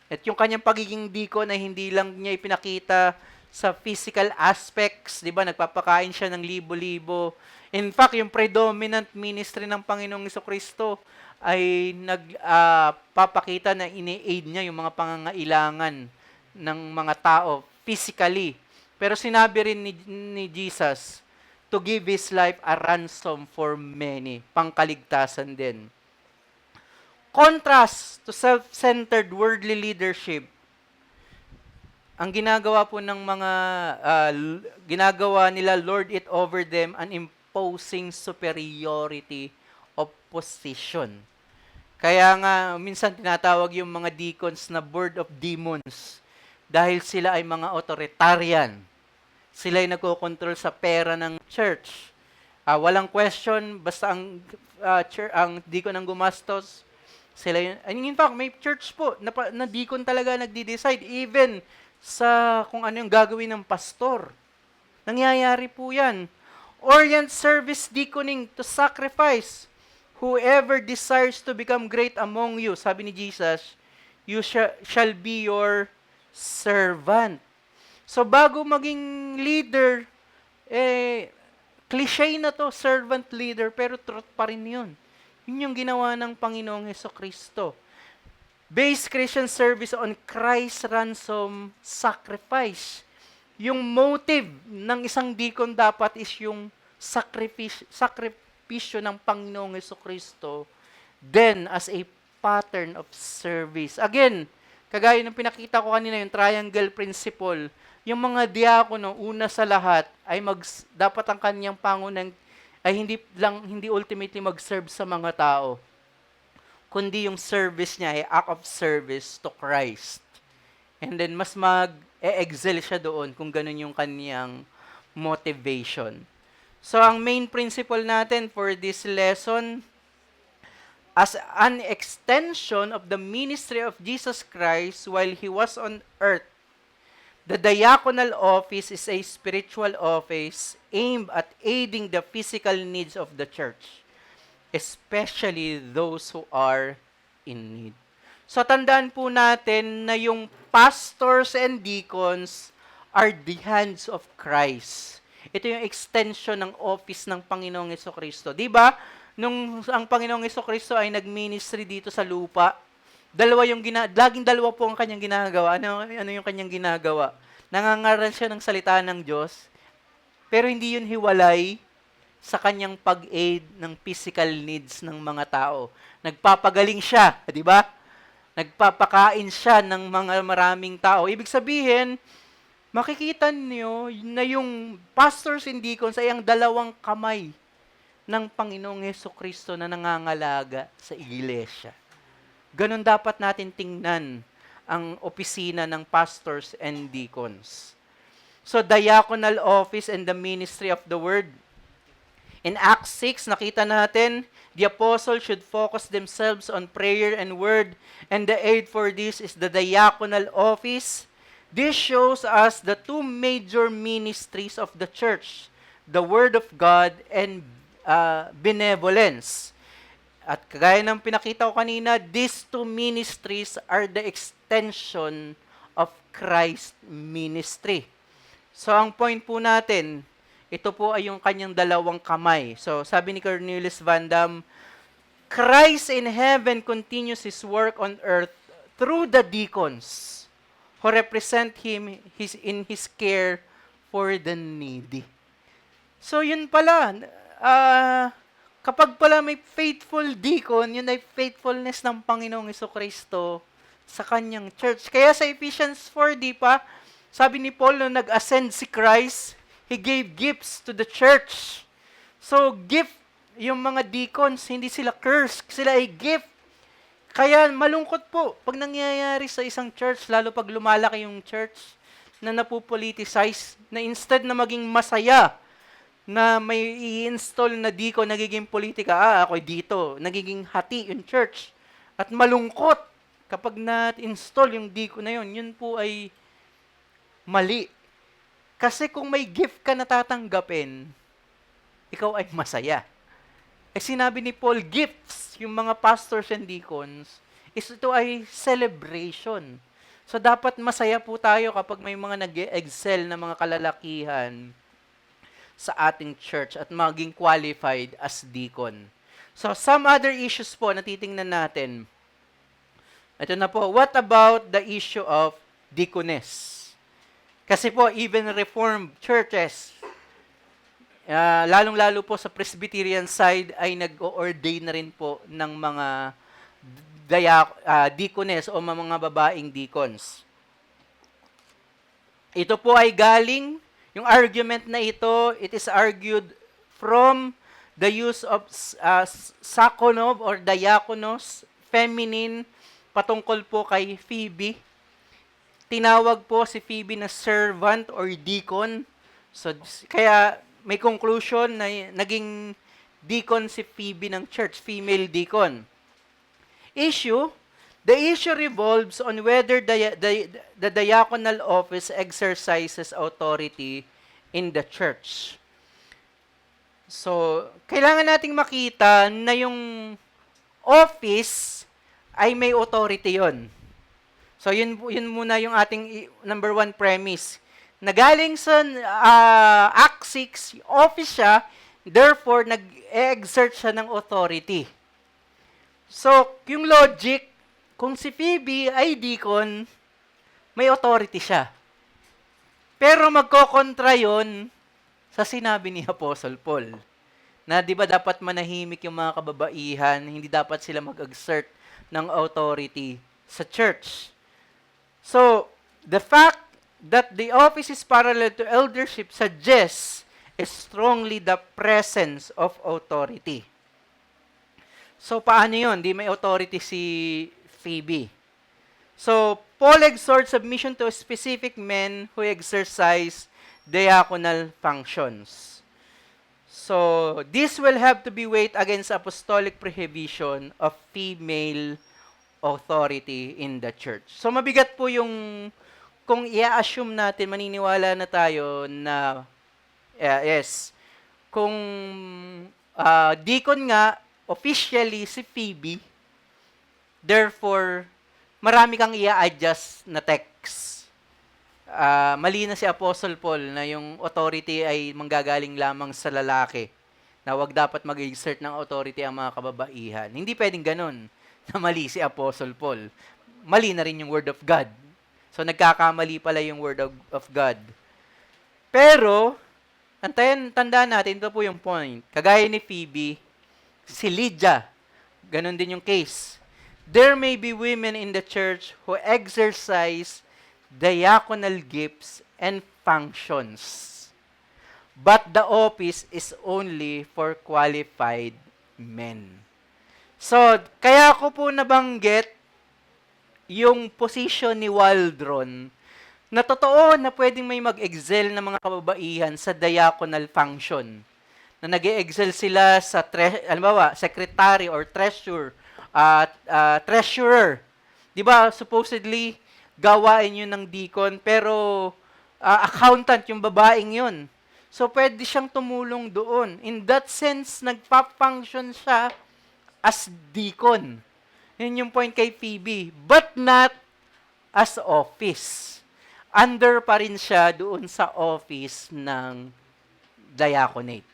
At yung kanyang pagiging deacon ay hindi lang niya ipinakita sa physical aspects, di ba? Nagpapakain siya ng libo-libo. In fact, yung predominant ministry ng Panginoong Jesucristo ay nagpapakita na ini-aid niya yung mga pangangailangan ng mga tao physically. Pero sinabi rin ni Jesus to give His life a ransom for many, pangkaligtasan din. Contrast to self-centered worldly leadership. Ang ginagawa po ng mga ginagawa nila, lord it over them, an imposing superiority of position. Kaya nga, minsan tinatawag yung mga deacons na board of demons dahil sila ay mga authoritarian. Sila ay nagkocontrol sa pera ng church. Walang question, basta ang deacon ang gumastos, sila yun. In fact, may church po na deacon talaga nagdi-decide even sa kung ano yung gagawin ng pastor. Nangyayari po yan. Orient service deaconing to sacrifice. Whoever desires to become great among you, sabi ni Jesus, you shall be your servant. So bago maging leader, cliche na to, servant leader, pero truth pa rin yun. Yun yung ginawa ng Panginoong Hesukristo. Base Christian service on Christ's ransom sacrifice. Yung motive ng isang deacon dapat is yung sakripisyo ng Panginoong Hesukristo, then as a pattern of service. Again, kagaya ng pinakita ko kanina, yung triangle principle, yung mga diakono, una sa lahat, ay dapat ang kanyang pangunang ay hindi ultimately mag-serve sa mga tao, kundi yung service niya ay act of service to Christ. And then mas mag-excel siya doon kung ganun yung kanyang motivation. So ang main principle natin for this lesson, as an extension of the ministry of Jesus Christ while He was on earth, the diaconal office is a spiritual office aimed at aiding the physical needs of the church, especially those who are in need. So tandaan po natin na yung pastors and deacons are the hands of Christ. Ito yung extension ng office ng Panginoong Jesucristo. Di ba? Nung ang Panginoong Jesucristo ay nag-ministry dito sa lupa, laging dalawa po ang kanyang ginagawa. Ano yung kanyang ginagawa? Nangangaral siya ng salita ng Diyos, pero hindi yun hiwalay sa kanyang pag-aid ng physical needs ng mga tao. Nagpapagaling siya, di ba? Nagpapakain siya ng mga maraming tao. Ibig sabihin, makikita niyo na yung pastors and deacons ay ang dalawang kamay ng Panginoong Hesukristo na nangangalaga sa iglesia. Ganon dapat natin tingnan ang opisina ng pastors and deacons. So, diaconal office and the ministry of the word. In Acts 6, nakita natin, the apostles should focus themselves on prayer and word, and the aid for this is the diaconal office. This shows us the two major ministries of the church, the word of God and benevolence. At kagaya ng pinakita ko kanina, these two ministries are the extension of Christ's ministry. So, ang point po natin, ito po ay yung kanyang dalawang kamay. So, sabi ni Cornelius Van Dam, Christ in heaven continues His work on earth through the deacons who represent Him in His care for the needy. So, yun pala. Kapag pala may faithful deacon, yun ay faithfulness ng Panginoong Jesucristo sa kanyang church. Kaya sa Ephesians 4, di pa, sabi ni Paul, nung nag-ascend si Christ, He gave gifts to the church. So, gift, yung mga deacons, hindi sila curse, sila ay gift. Kaya malungkot po pag nangyayari sa isang church, lalo pag lumalaki yung church, na napupoliticize, na instead na maging masaya, na may i-install na deacon, nagiging politika, ako dito, nagiging hati yung church. At malungkot kapag na-install yung deacon na yun, yun po ay mali. Kasi kung may gift ka na tatanggapin, ikaw ay masaya. Eh sinabi ni Paul, gifts, yung mga pastors and deacons, ito ay celebration. So dapat masaya po tayo kapag may mga nag-excel na mga kalalakihan sa ating church at maging qualified as deacon. So some other issues po na titingnan natin. Ito na po, what about the issue of deaconess? Kasi po, even Reformed churches, lalong-lalo po sa Presbyterian side, ay nag-ordain na rin po ng mga deaconess o mga babaeng deacons. Ito po ay galing, yung argument na ito, it is argued from the use of sakonov or diakonos, feminine, patungkol po kay Phoebe. Tinawag po si Phoebe na servant or deacon. So, kaya may conclusion na naging deacon si Phoebe ng church, female deacon. The issue revolves on whether the diaconal office exercises authority in the church. So, kailangan nating makita na yung office ay may authority yon. So, yun muna yung ating number one premise. Nagaling sa Act 6, office siya, therefore, nag-exert siya ng authority. So, yung logic, kung si Phoebe ay deacon, may authority siya. Pero magkokontra yon sa sinabi ni Apostle Paul, na di ba dapat manahimik yung mga kababaihan, hindi dapat sila mag-exert ng authority sa church. So, the fact that the office is parallel to eldership suggests strongly the presence of authority. So, paano yun? Di may authority si Phoebe. So, Paul exhorts submission to specific men who exercise diaconal functions. So, this will have to be weighed against apostolic prohibition of female authority in the church. So, mabigat po yung, kung i-assume natin, maniniwala na tayo na, yes, kung deacon nga, officially si Phoebe, therefore, marami kang i-adjust na text. Mali na si Apostle Paul na yung authority ay manggagaling lamang sa lalaki, na wag dapat mag-exert ng authority ang mga kababaihan. Hindi pwedeng ganun na mali si Apostle Paul. Mali na rin yung Word of God. So, nagkakamali pala yung Word of God. Pero, tandaan natin, ito po yung point. Kagaya ni Phoebe, si Lydia, ganun din yung case. There may be women in the church who exercise diaconal gifts and functions. But the office is only for qualified men. So, kaya ko po nabanggit yung position ni Waldron na totoo na pwedeng may mag-excel na mga kababaihan sa diaconal function. Na nag-excel sila sa, halimbawa, secretary or treasurer. Di ba, supposedly, gawain yun ng deacon, pero accountant yung babaeng yun. So, pwede siyang tumulong doon. In that sense, nagpa-function siya as deacon. Yun yung point kay Phoebe. But not as office. Under pa rin siya doon sa office ng diaconate.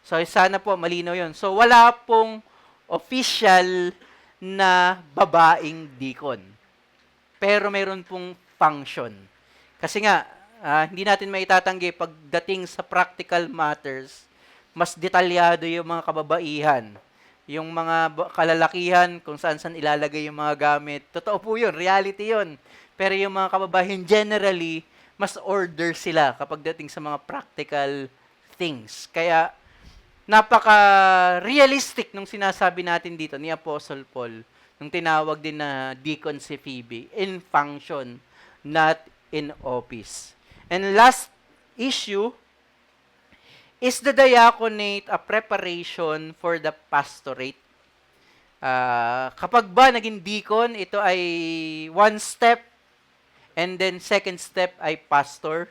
So, sana po malinaw yun. So, wala pong official na babaeng deacon. Pero mayroon pong function. Kasi nga, hindi natin maitatanggi pagdating sa practical matters, mas detalyado yung mga kababaihan. Yung mga kalalakihan, kung saan-saan ilalagay yung mga gamit. Totoo po yun, reality yun. Pero yung mga kababayan, generally, mas order sila kapag dating sa mga practical things. Kaya, napaka-realistic nung sinasabi natin dito ni Apostle Paul, nung tinawag din na deacon si Phoebe, in function, not in office. And last issue, is the diaconate a preparation for the pastorate? Kapag ba naging deacon, ito ay one step, and then second step ay pastor.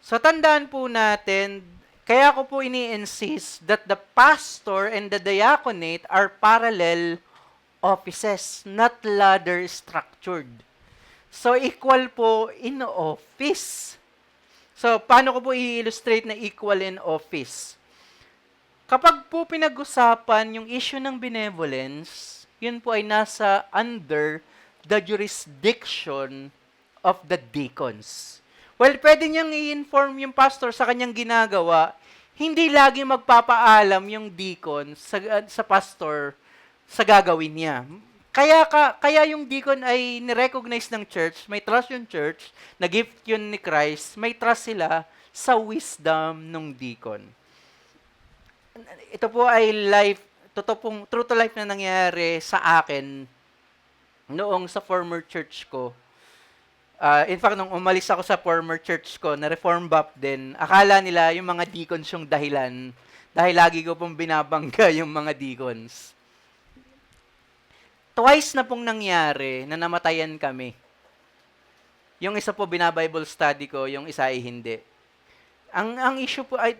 So tandaan po natin, kaya ko po ini-insist that the pastor and the diaconate are parallel offices, not ladder structured. So equal po in office. So paano ko po i-illustrate na equal in office? Kapag po pinag-usapan yung issue ng benevolence, yun po ay nasa under the jurisdiction of the deacons. Well, pwede niyang i-inform yung pastor sa kanyang ginagawa, hindi lagi magpapaalam yung deacon sa pastor sa gagawin niya. Kaya yung deacon ay nirecognize ng church, may trust yung church, na gift yun ni Christ, may trust sila sa wisdom ng deacon. Ito po ay true to life na nangyari sa akin noong sa former church ko. In fact, nung umalis ako sa former church ko, na Reform Bap din, akala nila yung mga deacons yung dahilan dahil lagi ko pong binabangga yung mga deacons. Twice na pong nangyari na namatayan kami. Yung isa po bina-Bible study ko, yung isa ay hindi. Ang issue po ay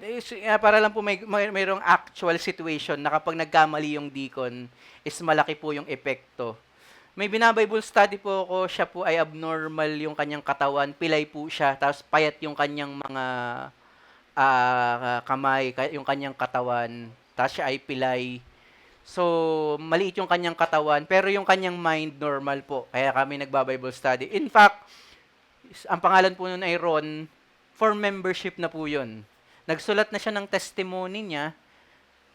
para lang po mayroong actual situation na kapag nagkamali yung deacon is malaki po yung epekto. May bina-Bible study po ako, siya po ay abnormal yung kanyang katawan, pilay po siya, tapos payat yung kanyang mga kamay, yung kanyang katawan, tapos siya ay pilay. So, maliit yung kanyang katawan, pero yung kanyang mind normal po. Kaya kami nagba-Bible study. In fact, ang pangalan po nun ay Ron, for membership na po yun. Nagsulat na siya ng testimony niya,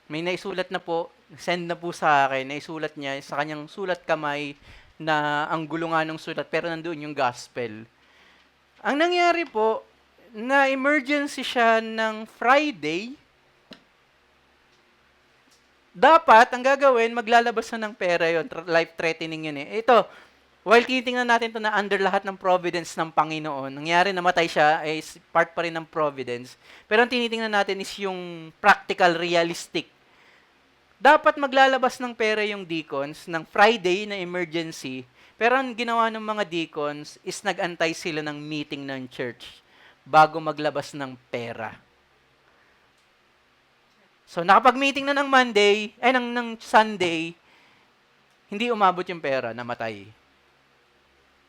may naisulat na po, send na po sa akin, naisulat niya sa kanyang sulat kamay na ang gulo nga ng sulat, pero nandoon yung gospel. Ang nangyari po, na emergency siya ng Friday, dapat, ang gagawin, maglalabas na ng pera yun, life-threatening yun eh. Ito, while tinitingnan natin ito na under lahat ng providence ng Panginoon, nangyari namatay siya, ay part pa rin ng providence, pero ang tinitingnan natin is yung practical, realistic. Dapat maglalabas ng pera yung deacons ng Friday na emergency, pero ang ginawa ng mga deacons is nag-antay sila ng meeting ng church bago maglabas ng pera. So, nakapag-meeting na ng ng Sunday, hindi umabot yung pera, namatay.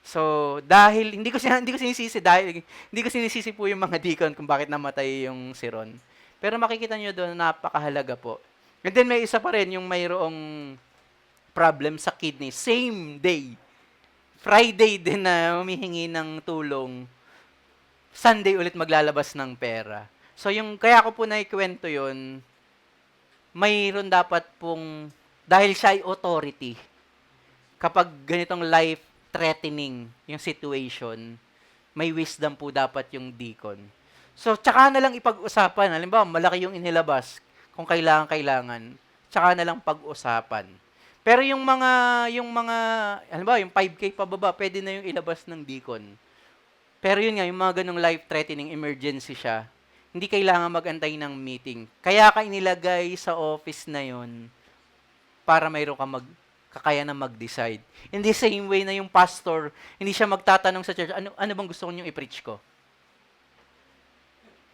So, dahil, hindi ko sinisisi po yung mga deacon kung bakit namatay yung si Ron. Pero makikita nyo doon, napakahalaga po. And then may isa pa rin yung mayroong problem sa kidney. Same day. Friday din na humihingi ng tulong. Sunday ulit maglalabas ng pera. So kaya ko po naikwento yun, mayroon dapat pong, dahil siya ay authority, kapag ganitong life-threatening yung situation, may wisdom po dapat yung deacon. So, tsaka na lang ipag-usapan. Halimbawa, malaki yung inilabas, kung kailangan, tsaka na lang pag-usapan. Pero yung mga halimbawa yung 5K pababa, pwede na yung ilabas ng deacon. Pero yun nga, yung mga ganong life-threatening emergency siya, hindi kailangan mag-antay ng meeting. Kaya ka inilagay sa office na yun para mayroon ka kakayahan na mag-decide. In the same way na yung pastor, hindi siya magtatanong sa church, ano bang gusto ko niyong i-preach ko?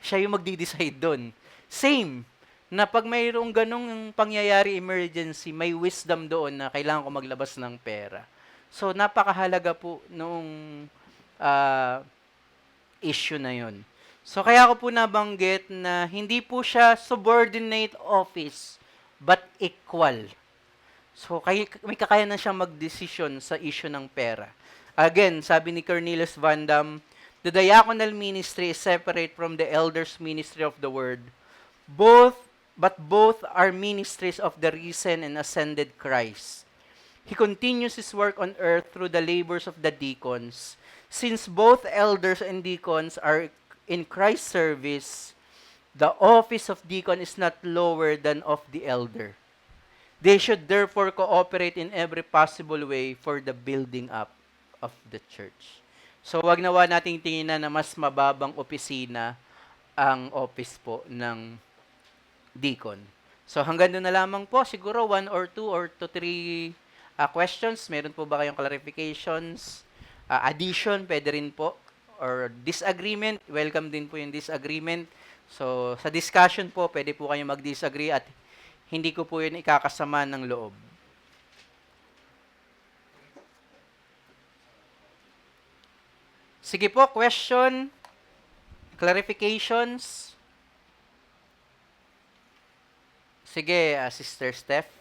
Siya yung magdi-decide doon. Same, na pag mayroong ganong pangyayari emergency, may wisdom doon na kailangan ko maglabas ng pera. So, napakahalaga po nung ah, issue na yun. So, kaya ko po nabanggit na hindi po siya subordinate office, but equal. So, may kakayanan siyang mag-decision sa issue ng pera. Again, sabi ni Cornelius Van Dam, the diaconal ministry is separate from the elders' ministry of the word. Both are ministries of the risen and ascended Christ. He continues his work on earth through the labors of the deacons. Since both elders and deacons are in Christ's service, the office of deacon is not lower than of the elder. They should therefore cooperate in every possible way for the building up of the church. So wag nawa nating tinginan na mas mababang opisina ang office po ng deacon. So hanggang doon na lamang po, siguro 1 or 2 or to 3 questions. Meron po ba kayong clarifications? Addition, pwede rin po. Or disagreement, welcome din po yung disagreement. So sa discussion po, pwede po kayong mag-disagree at hindi ko po yun ikakasama ng loob. Sige po, question, clarifications. Sige, Sister Steph.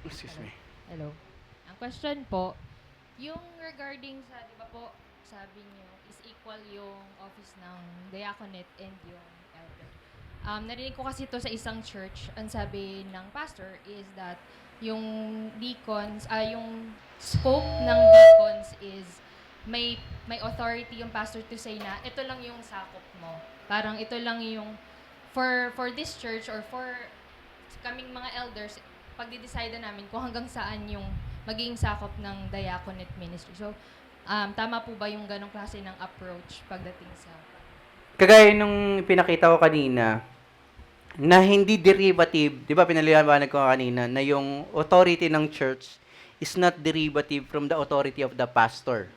Excuse me. Hello. Ang question po, yung regarding sa, di ba po, sabi niyo, is equal yung office ng diaconate and yung elder. Narinig ko kasi ito sa isang church, ang sabi ng pastor is that yung deacons, yung scope ng deacons is may authority yung pastor to say na ito lang yung sakop mo. Parang ito lang yung for this church or for kaming mga elders, pagdi-decide namin kung hanggang saan yung magiging sakop ng diaconate ministry. So, tama po ba yung ganong klase ng approach pagdating sa... Kagaya nung pinakita ko kanina, na hindi derivative, di ba pinaliwanag ko kanina, na yung authority ng church is not derivative from the authority of the pastor.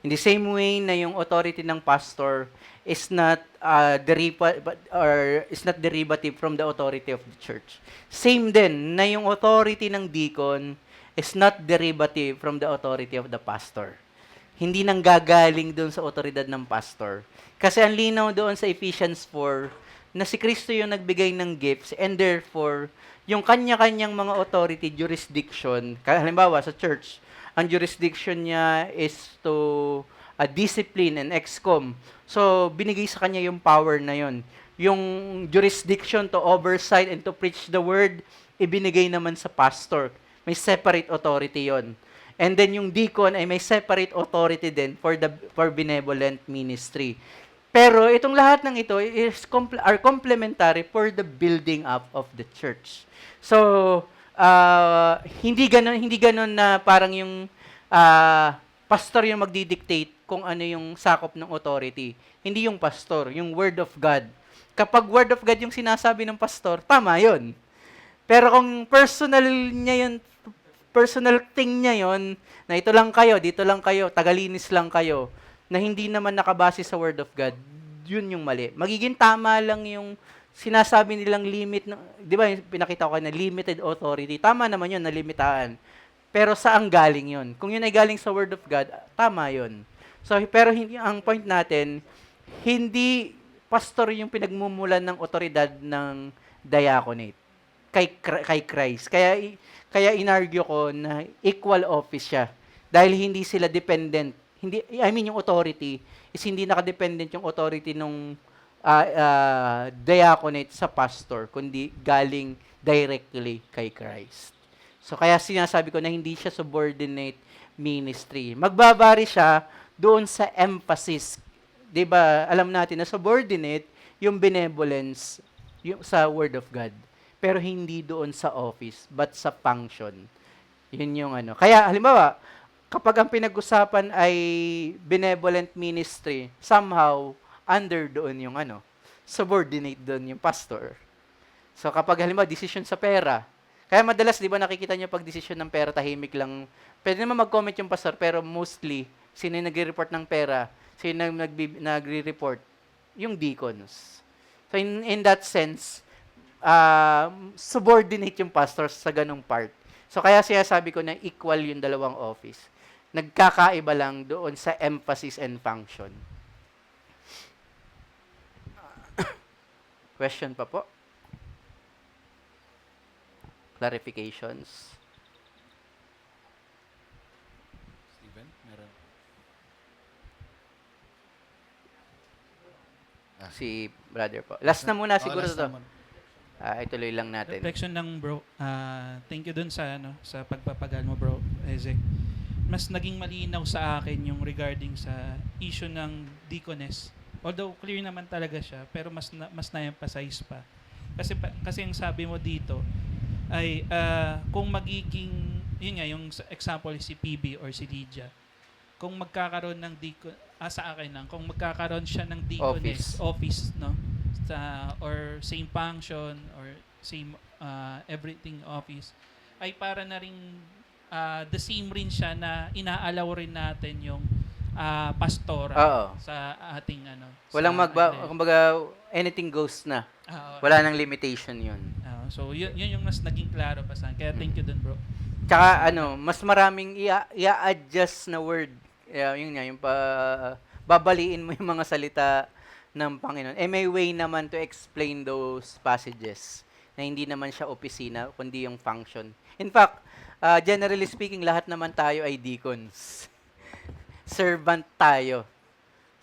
In the same way na yung authority ng pastor is not derivative from the authority of the church. Same din na yung authority ng deacon is not derivative from the authority of the pastor. Hindi nanggagaling doon sa otoridad ng pastor. Kasi ang linaw doon sa Ephesians 4 na si Kristo yung nagbigay ng gifts and therefore yung kanya-kanyang mga authority, jurisdiction, halimbawa sa church, ang jurisdiction niya is to discipline and excom. So, binigay sa kanya yung power na yon. Yung jurisdiction to oversight and to preach the word, ibinigay naman sa pastor. May separate authority yon. And then yung deacon ay may separate authority din for benevolent ministry. Pero itong lahat ng ito are complementary for the building up of the church. So, hindi ganon na parang yung pastor yung magdidictate kung ano yung sakop ng authority. Hindi yung pastor, yung word of God. Kapag word of God yung sinasabi ng pastor, tama yun. Pero kung personal thing niya yon, na ito lang kayo, dito lang kayo, tagalinis lang kayo, na hindi naman nakabase sa word of God, yun yung mali. Magiging tama lang yung sinasabi nilang limit, di ba, pinakita ko na limited authority. Tama naman yun, nalimitahan. Pero saan galing yun? Kung yun ay galing sa word of God, tama yun. So, pero ang point natin, hindi pastor yung pinagmumulan ng otoridad ng diaconate. kay Christ. Kaya inargue ko na equal office siya. Dahil hindi sila dependent. Yung authority is hindi nakadependent yung authority nung diaconate sa pastor, kundi galing directly kay Christ. So kaya sinasabi ko na hindi siya subordinate ministry. Magbabari siya doon sa emphasis. 'Di ba? Alam natin na subordinate yung benevolence yung sa word of God. Pero hindi doon sa office, but sa function. Yun yung ano. Kaya halimbawa, kapag ang pinag-usapan ay benevolent ministry, somehow under doon yung ano, subordinate doon yung pastor. So kapag halimbawa decision sa pera, kaya madalas 'di ba nakikita niyo pag decision ng pera tahimik lang. Pwede naman mag-comment yung pastor pero mostly sino yung nagre-report ng pera, sino yung nagre-report, yung deacons. So in that sense, subordinate yung pastor sa ganung part. So kaya siya sabi ko na equal yung dalawang office. Nagkakaiba lang doon sa emphasis and function. Question pa po? Clarifications? Steven, meron. Si brother po. Last na muna siguro last to. naman. Ituloy lang natin. Reflection lang bro. Thank you dun sa sa pagpapagal mo bro, Ezek. Mas naging malinaw sa akin yung regarding sa issue ng deaconess. Although clear naman talaga siya, pero mas na-emphasize pa. Kasi ang sabi mo dito ay kung magiging yun nga yung example si PB or si Lydia. Kung magkakaroon ng sa akin lang, kung magkakaroon siya ng deaconess office no? Or same function or same everything office ay para na ring the same rin siya na inaalaw rin natin yung pastora sa ating Walang kumbaga anything goes na. Wala nang limitation 'yun. So yun yung mas naging klaro pa sa akin. Kaya thank you dun bro. Tsaka mas maraming i-adjust na word. Yun nga yung babaliin mo yung mga salita ng Panginoon. May way naman to explain those passages na hindi naman siya opisina, kundi yung function. In fact, generally speaking, lahat naman tayo ay deacons. Servant tayo.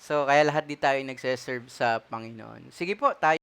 So, kaya lahat di tayo nagse-serve sa Panginoon. Sige po, tayo.